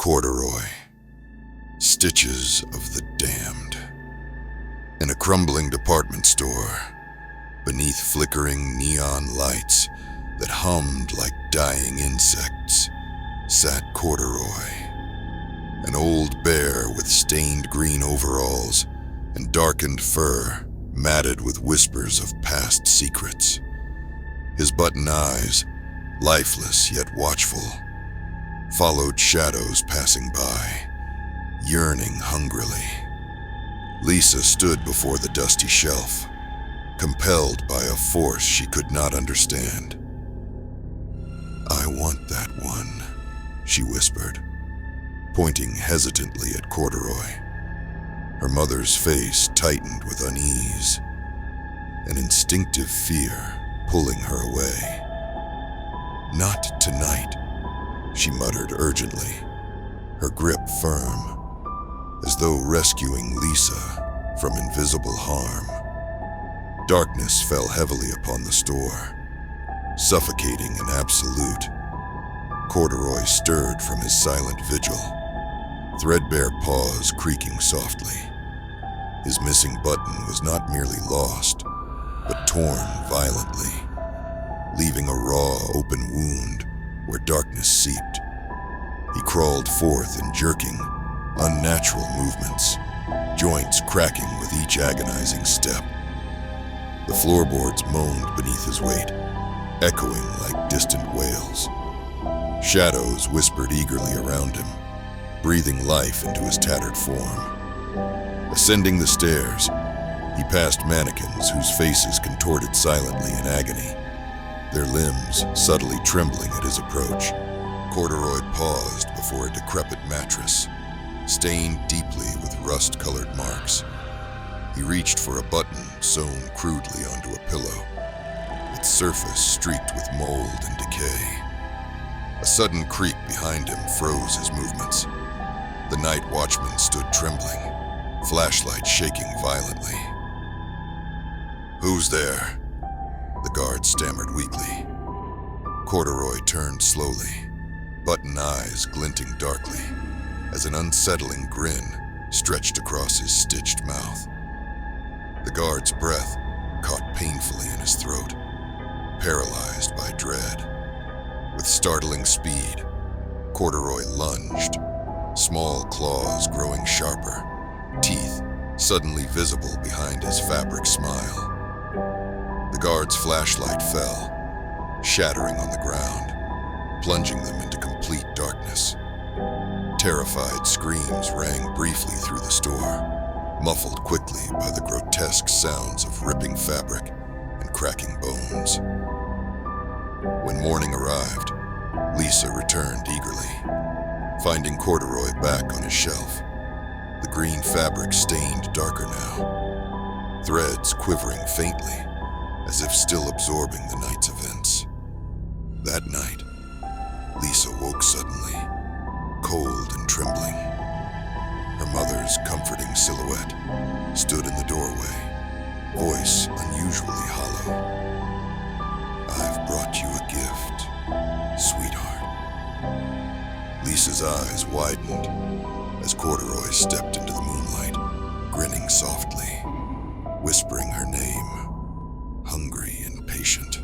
Corduroy. Stitches of the damned. In a crumbling department store, beneath flickering neon lights that hummed like dying insects, sat Corduroy, an old bear with stained green overalls and darkened fur matted with whispers of past secrets. His button eyes, lifeless yet watchful, followed shadows passing by, yearning hungrily. Lisa stood before the dusty shelf, compelled by a force she could not understand. "I want that one," she whispered, pointing hesitantly at Corduroy. Her mother's face tightened with unease, an instinctive fear pulling her away. "Not tonight," she muttered urgently, her grip firm, as though rescuing Lisa from invisible harm. Darkness fell heavily upon the store, suffocating and absolute. Corduroy stirred from his silent vigil, threadbare paws creaking softly. His missing button was not merely lost, but torn violently, leaving a raw, open wound where darkness seeped. He crawled forth in jerking, unnatural movements, joints cracking with each agonizing step. The floorboards moaned beneath his weight, echoing like distant wails. Shadows whispered eagerly around him, breathing life into his tattered form. Ascending the stairs, he passed mannequins whose faces contorted silently in agony, their limbs subtly trembling at his approach. Corduroy paused before a decrepit mattress, stained deeply with rust-colored marks. He reached for a button sewn crudely onto a pillow, its surface streaked with mold and decay. A sudden creak behind him froze his movements. The night watchman stood trembling, flashlight shaking violently. "Who's there?" the guard stammered weakly. Corduroy turned slowly, button eyes glinting darkly, as an unsettling grin stretched across his stitched mouth. The guard's breath caught painfully in his throat, paralyzed by dread. With startling speed, Corduroy lunged, small claws growing sharper, teeth suddenly visible behind his fabric smile. The guard's flashlight fell, shattering on the ground, plunging them into complete darkness. Terrified screams rang briefly through the store, muffled quickly by the grotesque sounds of ripping fabric and cracking bones. When morning arrived, Lisa returned eagerly, finding Corduroy back on his shelf, the green fabric stained darker now, threads quivering faintly, as if still absorbing the night's events. That night, Lisa woke suddenly, cold and trembling. Her mother's comforting silhouette stood in the doorway, voice unusually hollow. "I've brought you a gift, sweetheart." Lisa's eyes widened as Corduroy stepped into the moonlight, grinning softly, whispering her name, hungry and patient.